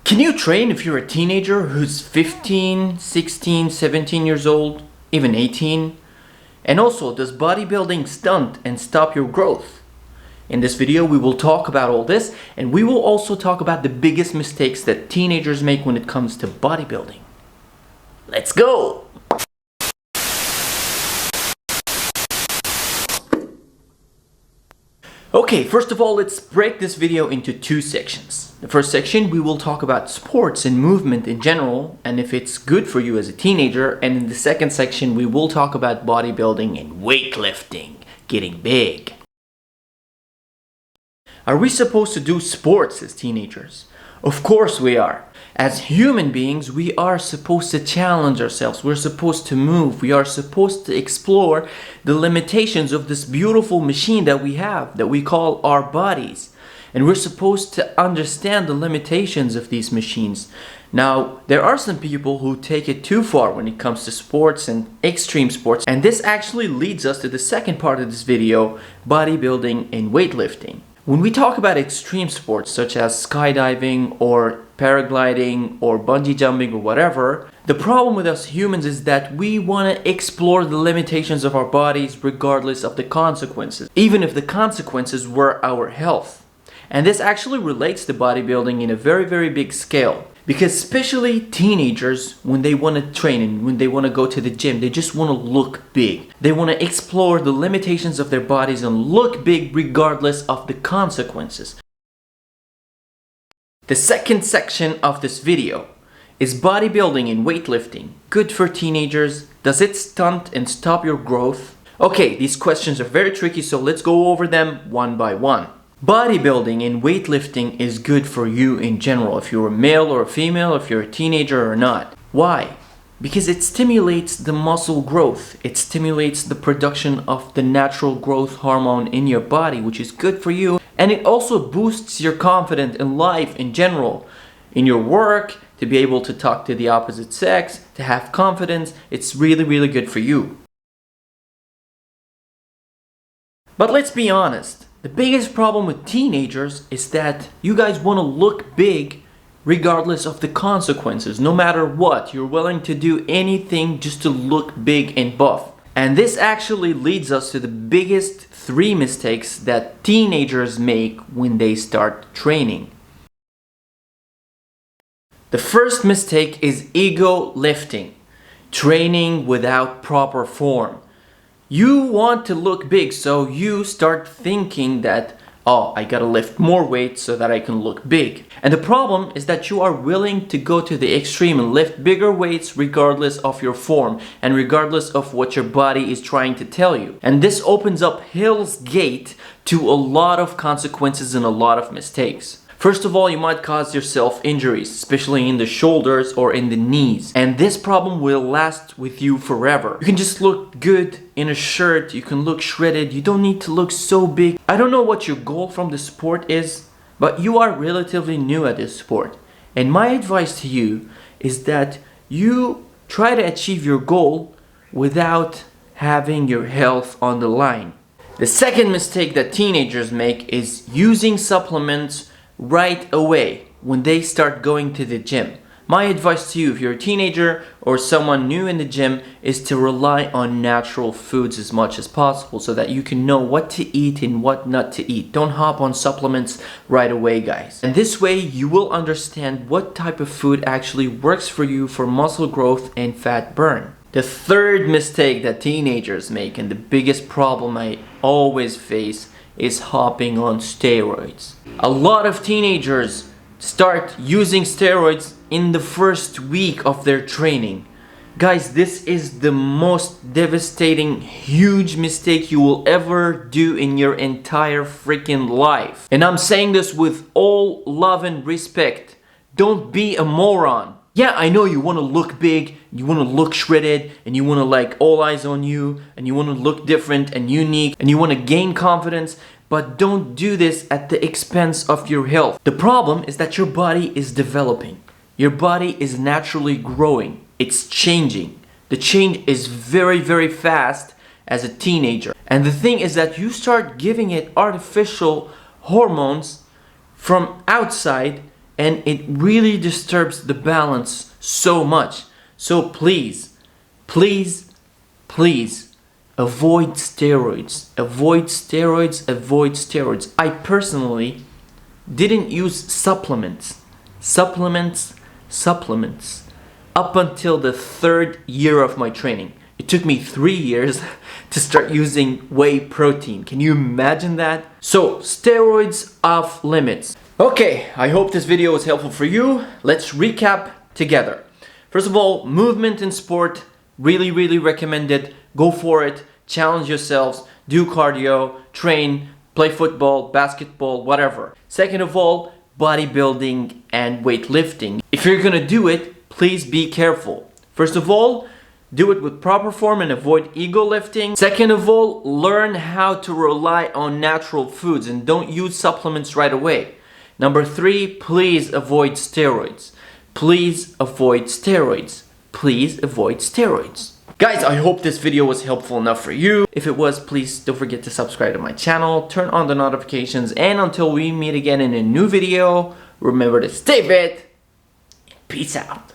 Can you train if you're a teenager who's 15, 16, 17 years old, even 18? And also, does bodybuilding stunt and stop your growth? In this video, we will talk about all this, and we will also talk about the biggest mistakes that teenagers make when it comes to bodybuilding. Let's go! Okay, first of all, let's break this video into two sections. The first section, we will talk about sports and movement in general, and if it's good for you as a teenager. And in the second section, we will talk about bodybuilding and weightlifting, getting big. Are we supposed to do sports as teenagers? Of course we are. As human beings, we are supposed to challenge ourselves. We're supposed to move. We are supposed to explore the limitations of this beautiful machine that we have, that we call our bodies. And we're supposed to understand the limitations of these machines. Now, there are some people who take it too far when it comes to sports and extreme sports. And this actually leads us to the second part of this video, bodybuilding and weightlifting. When we talk about extreme sports such as skydiving or paragliding or bungee jumping or whatever, the problem with us humans is that we want to explore the limitations of our bodies regardless of the consequences, even if the consequences were our health. And this actually relates to bodybuilding in a very, very big scale. Because especially teenagers, when they want to train and when they want to go to the gym, they just want to look big. They want to explore the limitations of their bodies and look big regardless of the consequences. The second section of this video is bodybuilding and weightlifting good for teenagers? Does it stunt and stop your growth? Okay, these questions are very tricky, so let's go over them one by one. Bodybuilding and weightlifting is good for you in general, if you're a male or a female, if you're a teenager or not. Why? Because it stimulates the muscle growth. It stimulates the production of the natural growth hormone in your body, which is good for you. And it also boosts your confidence in life in general. In your work, to be able to talk to the opposite sex, to have confidence, it's really, really good for you. But let's be honest. The biggest problem with teenagers is that you guys want to look big regardless of the consequences. No matter what, you're willing to do anything just to look big and buff. And this actually leads us to the biggest three mistakes that teenagers make when they start training. The first mistake is ego lifting, training without proper form. You want to look big, so you start thinking that, oh, I gotta lift more weight so that I can look big. And the problem is that you are willing to go to the extreme and lift bigger weights regardless of your form and regardless of what your body is trying to tell you. And this opens up Hell's Gate to a lot of consequences and a lot of mistakes. First of all, you might cause yourself injuries, especially in the shoulders or in the knees. And this problem will last with you forever. You can just look good in a shirt, you can look shredded, you don't need to look so big. I don't know what your goal from the sport is, but you are relatively new at this sport. And my advice to you is that you try to achieve your goal without having your health on the line. The second mistake that teenagers make is using supplements right away when they start going to the gym. My advice to you, if you're a teenager or someone new in the gym, is to rely on natural foods as much as possible so that you can know what to eat and what not to eat. Don't hop on supplements right away, guys. And this way you will understand what type of food actually works for you for muscle growth and fat burn. The third mistake that teenagers make, and the biggest problem I always face, is hopping on steroids. A lot of teenagers start using steroids in the first week of their training. Guys, this is the most devastating, huge mistake you will ever do in your entire freaking life. And I'm saying this with all love and respect. Don't be a moron. Yeah, I know you want to look big, you want to look shredded, and you want to like all eyes on you, and you want to look different and unique, and you want to gain confidence, but don't do this at the expense of your health. The problem is that your body is developing. Your body is naturally growing. It's changing. The change is very, very fast as a teenager. And the thing is that you start giving it artificial hormones from outside and it really disturbs the balance so much. So please, please, please avoid steroids. Avoid steroids, avoid steroids. I personally didn't use supplements up until the 3rd year of my training. It took me 3 years to start using whey protein. Can you imagine that? So, steroids off limits. Okay, I hope this video was helpful for you. Let's recap together. First of all, movement in sport, really recommend it. Go for it, challenge yourselves, do cardio, train, play football, basketball, whatever. Second of all, bodybuilding and weightlifting. If you're gonna do it, please be careful. First of all, do it with proper form and avoid ego lifting. Second of all, learn how to rely on natural foods and don't use supplements right away. Number 3, please avoid steroids. Please avoid steroids. Please avoid steroids. Guys, I hope this video was helpful enough for you. If it was, please don't forget to subscribe to my channel, turn on the notifications, and until we meet again in a new video, remember to stay fit. Peace out.